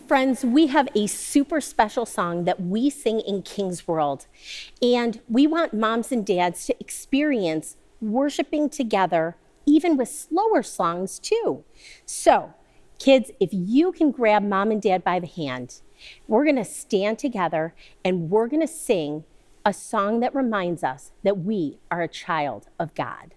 Friends, we have a super special song that we sing in King's World, and we want moms and dads to experience worshiping together, even with slower songs too. So, kids, if you can grab mom and dad by the hand, we're gonna stand together and we're gonna sing a song that reminds us that we are a child of God.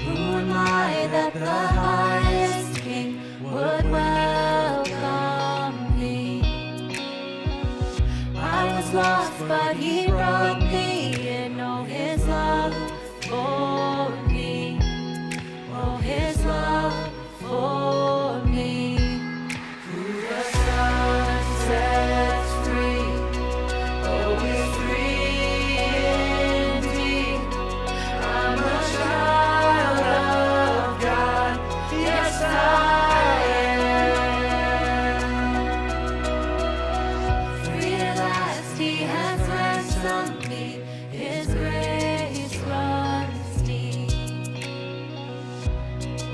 Who am I that the highest king would welcome me? I was lost, but he brought me in. Oh, his love for me. Oh, his love for me. Who the Son sets free, oh, is free indeed. I'm a child of God, yes I am. Free at last, he has ransomed me, his grace runs deep.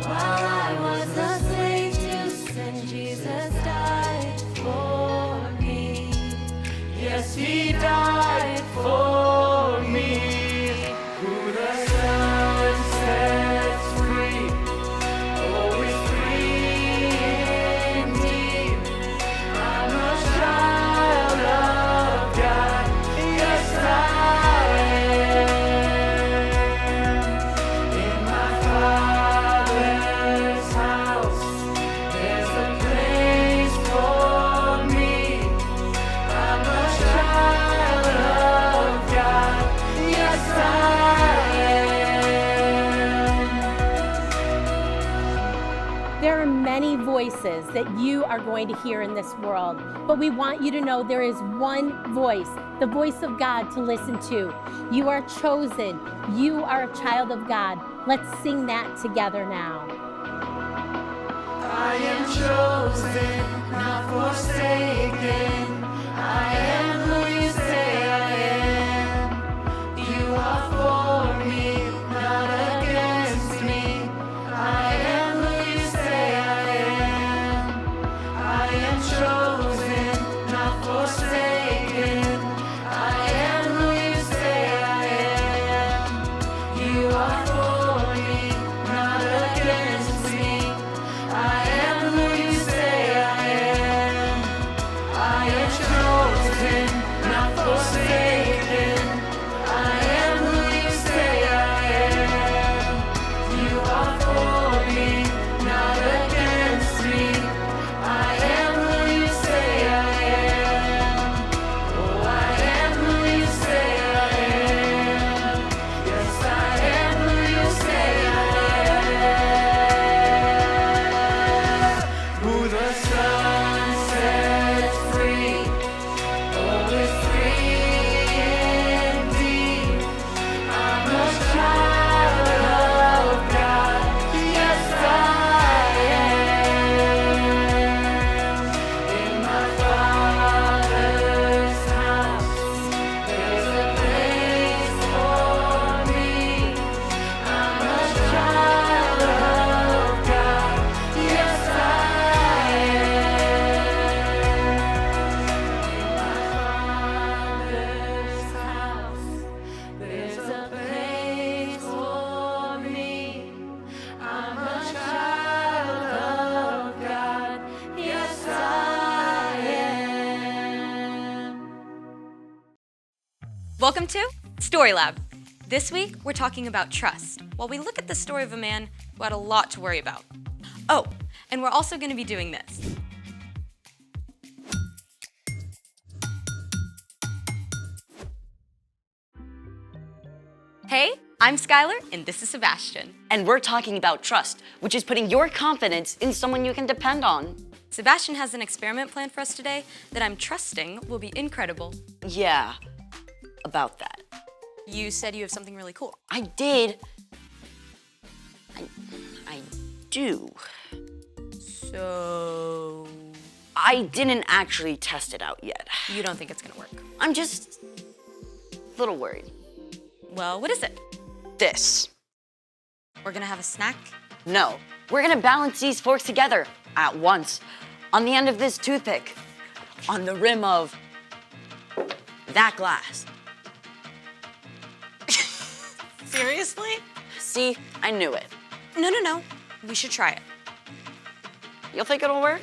While I was a slave to sin, Jesus died for me. Yes, he died for me. Who the Son sets free, oh, is free indeed. I'm a child of God, yes I am. In my Father's house, there's a place for me. I'm a child of God, yes I am. There are many voices that you are going to hear in this world, but we want you to know there is one voice, the voice of God to listen to. You are chosen. You are a child of God. Let's sing that together now. I am chosen, not forsaken. I am who you say I am. You are for me, not against me. I am who you say I am. I am chosen, not forsaken. I am who you say I am. You are for me, not against me. I am who you say I am. I am chosen, not forsaken. I am who you say I am. You are for me, not against me. I am who you say I am. Oh, I am who you say I am. Yes, I am who you say I am. Who the Son sets free, oh, is free indeed. I'm a child of God, yes I am. In my Father's house, there's a place for me. I'm a child of God, yes I am. In my Father's house, there's a place for me. I'm a child of God, yes I am. Welcome to Story Lab. This week, we're talking about trust, while we look at the story of a man who had a lot to worry about. Oh, and we're also going to be doing this. Hey, I'm Skylar, and this is Sebastian. And we're talking about trust, which is putting your confidence in someone you can depend on. Sebastian has an experiment planned for us today that I'm trusting will be incredible. Yeah, about that. You said you have something really cool. I did. I do. So, I didn't actually test it out yet. you don't think it's gonna work? I'm just a little worried. Well, what is it? This. We're gonna have a snack? No, we're gonna balance these forks together at once on the end of this toothpick, on the rim of that glass. Seriously? See, I knew it. No. We should try it. You'll think it'll work?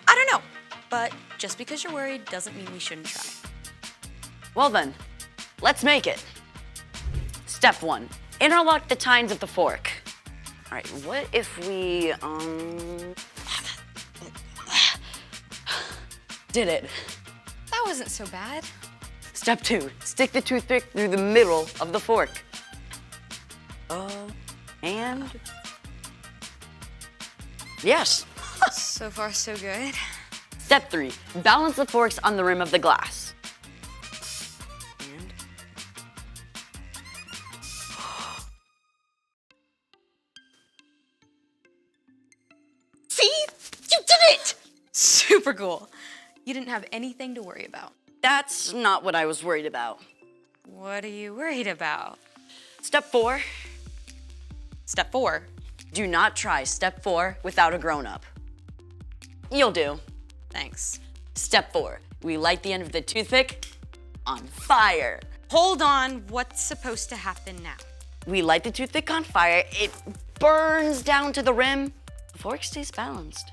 I don't know, but just because you're worried doesn't mean we shouldn't try. Well then, let's make it. Step 1, interlock the tines of the fork. All right, what if we, did it. That wasn't so bad. Step 2, stick the toothpick through the middle of the fork. And yes. So far, so good. Step 3, balance the forks on the rim of the glass. And See? You did it! Super cool. You didn't have anything to worry about. that's not what I was worried about. What are you worried about? Step 4, Step 4. do not try step 4 without a grown-up. You'll do. Thanks. Step 4, we light the end of the toothpick on fire. Hold on, what's supposed to happen now? We light the toothpick on fire, it burns down to the rim, the fork stays balanced.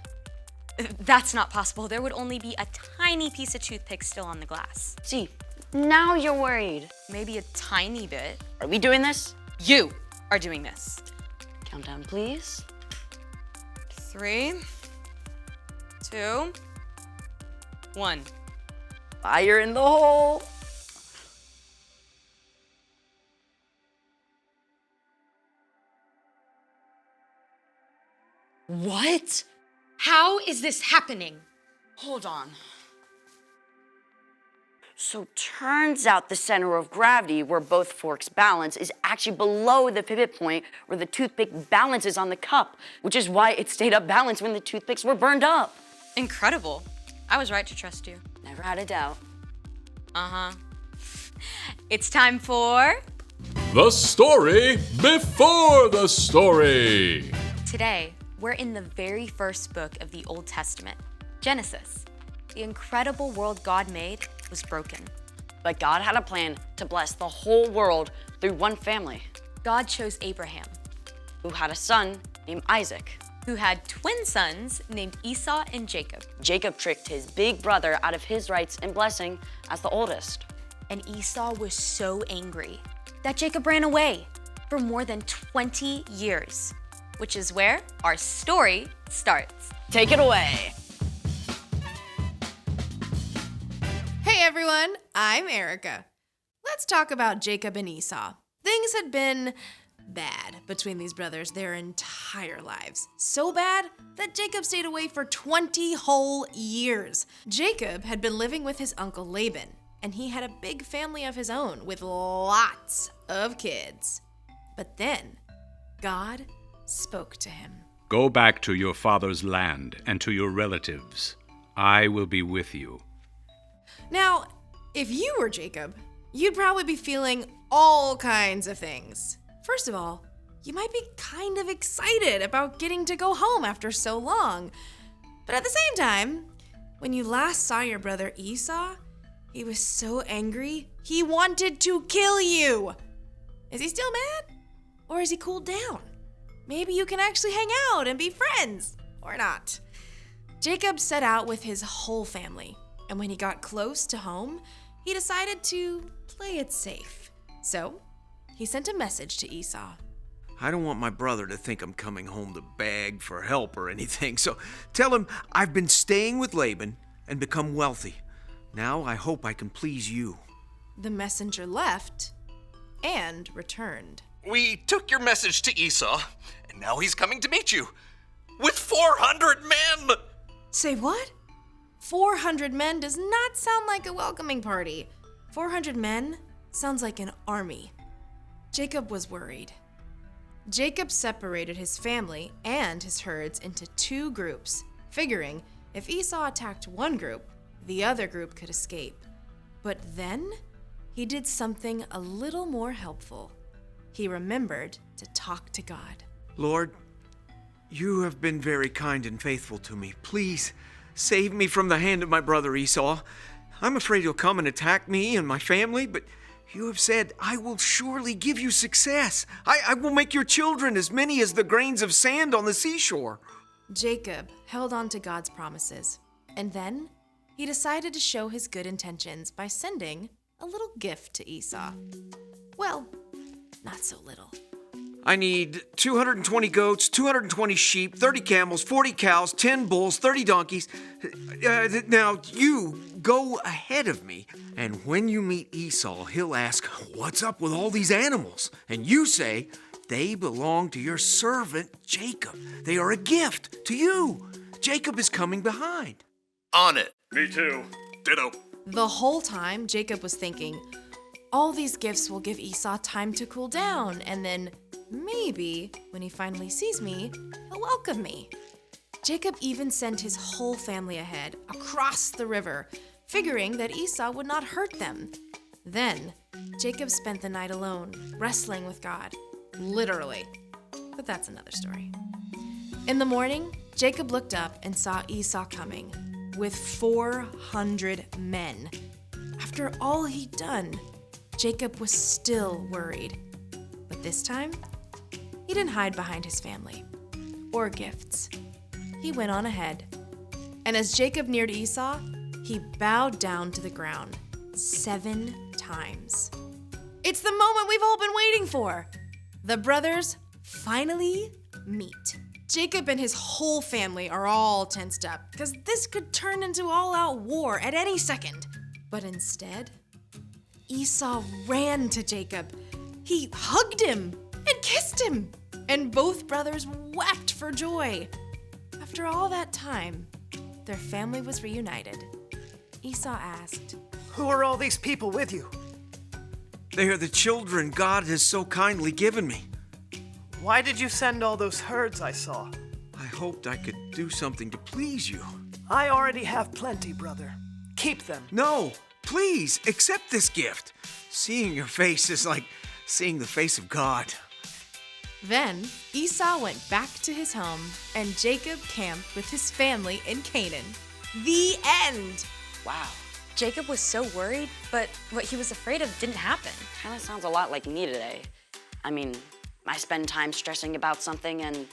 That's not possible. There would only be a tiny piece of toothpick still on the glass. See, now you're worried. Maybe a tiny bit. Are we doing this? You are doing this. Countdown, please. 3, 2, 1. Fire in the hole. What? How is this happening? Hold on. So turns out the center of gravity where both forks balance is actually below the pivot point where the toothpick balances on the cup, which is why it stayed up balanced when the toothpicks were burned up. Incredible. I was right to trust you. Never had a doubt. Uh-huh. It's time for... The story before the story. Today, we're in the very first book of the Old Testament, Genesis. The incredible world God made was broken. But God had a plan to bless the whole world through one family, God chose Abraham, who had a son named Isaac. who had twin sons named Esau and Jacob. Jacob tricked his big brother out of his rights and blessing as the oldest. And Esau was so angry that Jacob ran away for more than 20 years, which is where our story starts. Take it away. Hey everyone, I'm Erica. Let's talk about Jacob and Esau. Things had been bad between these brothers their entire lives. So bad that Jacob stayed away for 20 whole years. Jacob had been living with his uncle Laban, and he had a big family of his own with lots of kids. But then, God spoke to him. Go back to your father's land and to your relatives. I will be with you. Now, if you were Jacob, you'd probably be feeling all kinds of things. First of all, you might be kind of excited about getting to go home after so long. But at the same time, when you last saw your brother Esau, he was so angry, he wanted to kill you. Is he still mad? Or has he cooled down? Maybe you can actually hang out and be friends, or not. Jacob set out with his whole family, and when he got close to home, he decided to play it safe. So, he sent a message to Esau. I don't want my brother to think I'm coming home to beg for help or anything, so tell him I've been staying with Laban and become wealthy. Now I hope I can please you. The messenger left, and returned. We took your message to Esau, and now he's coming to meet you. With 400 men! Say what? 400 men does not sound like a welcoming party. 400 men sounds like an army. Jacob was worried. Jacob separated his family and his herds into 2 groups, figuring if Esau attacked one group, the other group could escape. But then he did something a little more helpful. He remembered to talk to God. Lord, you have been very kind and faithful to me. Please save me from the hand of my brother Esau. I'm afraid he'll come and attack me and my family, but you have said, I will surely give you success. I will make your children as many as the grains of sand on the seashore. Jacob held on to God's promises, and then he decided to show his good intentions by sending a little gift to Esau. Well, not so little. I need 220 goats, 220 sheep, 30 camels, 40 cows, 10 bulls, 30 donkeys. Now you go ahead of me, and when you meet Esau, he'll ask, what's up with all these animals? And you say, they belong to your servant Jacob. They are a gift to you. Jacob is coming behind. On it. Me too. Ditto. The whole time, Jacob was thinking, all these gifts will give Esau time to cool down, and then maybe when he finally sees me, he'll welcome me. Jacob even sent his whole family ahead, across the river, figuring that Esau would not hurt them. Then, Jacob spent the night alone, wrestling with God. Literally. But that's another story. In the morning, Jacob looked up and saw Esau coming with 400 men. After all he'd done, Jacob was still worried. But this time, he didn't hide behind his family or gifts. He went on ahead. And as Jacob neared Esau, he bowed down to the ground 7 times. It's the moment we've all been waiting for. The brothers finally meet. Jacob and his whole family are all tensed up because this could turn into all-out war at any second. But instead, Esau ran to Jacob. He hugged him and kissed him, and both brothers wept for joy. After all that time, their family was reunited. Esau asked, Who are all these people with you? They are the children God has so kindly given me. Why did you send all those herds I saw? I hoped I could do something to please you. I already have plenty, brother. Keep them. No, please, accept this gift. Seeing your face is like seeing the face of God. Then Esau went back to his home, and Jacob camped with his family in Canaan. The end! Wow. Jacob was so worried, but what he was afraid of didn't happen. Kind of sounds a lot like me today. I mean, I spend time stressing about something and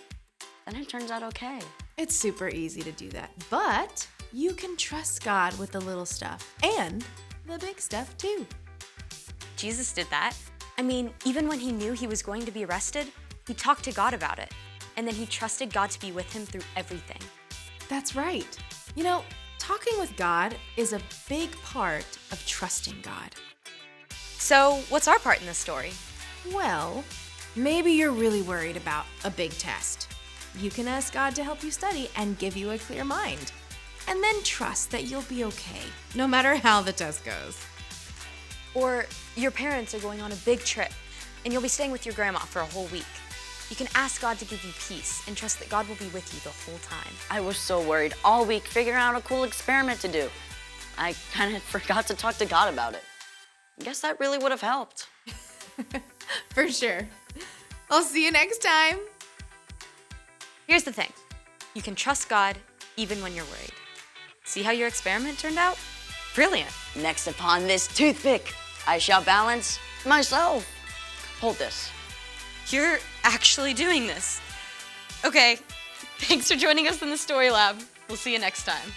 then it turns out okay. It's super easy to do that, but you can trust God with the little stuff and the big stuff too. Jesus did that. I mean, even when he knew he was going to be arrested, he talked to God about it. And then he trusted God to be with him through everything. That's right. You know, talking with God is a big part of trusting God. So, what's our part in this story? Well, maybe you're really worried about a big test. You can ask God to help you study and give you a clear mind. And then trust that you'll be okay, no matter how the test goes. Or your parents are going on a big trip, and you'll be staying with your grandma for a whole week. You can ask God to give you peace and trust that God will be with you the whole time. I was so worried all week figuring out a cool experiment to do. I kind of forgot to talk to God about it. Guess that really would have helped. For sure. I'll see you next time. Here's the thing. You can trust God even when you're worried. See how your experiment turned out? Brilliant. Next upon this toothpick, I shall balance myself. Hold this. You're actually doing this. Okay, thanks for joining us in the Story Lab. We'll see you next time.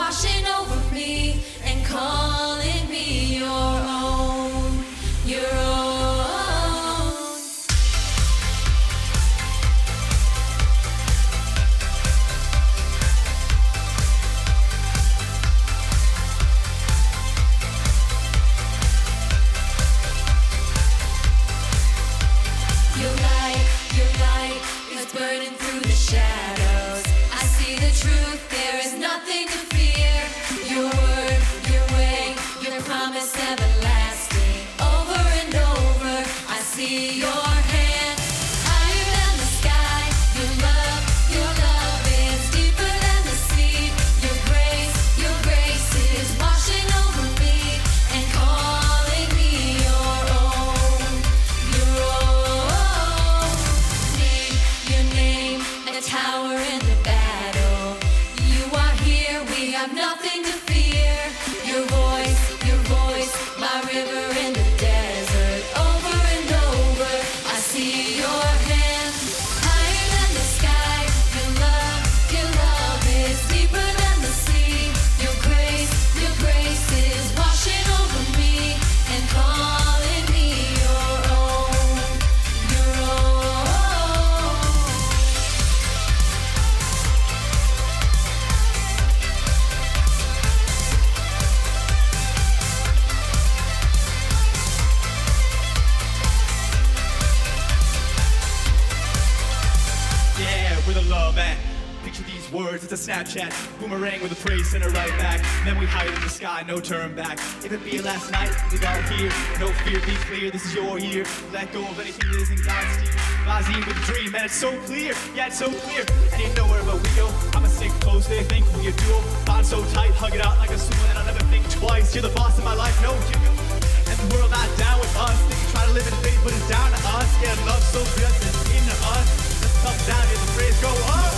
washing over me and calling me your own, your own. Your light is burning through the shadows. I see the truth, there is nothing to fear. Your word, your way, your promise everlasting. Over and over, I see your hand higher than the sky. Your love is deeper than the sea. Your grace is washing over me and calling me your own, your own. Your name, a tower in the battle. You are here, we have nothing to fear. Your voice, my river in the desert. Over and over, I see your hand higher than the sky. Your love is deeper than the sea. Your grace is washing over me and calling me your own, your own. Yeah, we're the love at. Picture these words, it's a Snapchat. Boomerang with a praise send it right back. Then we hide in the sky, no turn back. If it be last night, we got here. No fear, be clear, this is your year. Let go of anything that isn't God's steer. Rising with a dream, man, it's so clear. Yeah, it's so clear. And you know wherever we go, I'ma stick close, they think we a duo. Bond so tight, hug it out like a sumo, and I'll never think twice. You're the boss of my life, no, you. And the world not down with us. They can try to live in faith, but it's down to us. Yeah, love so real, it's into us. Let's come down, hear the praise go up.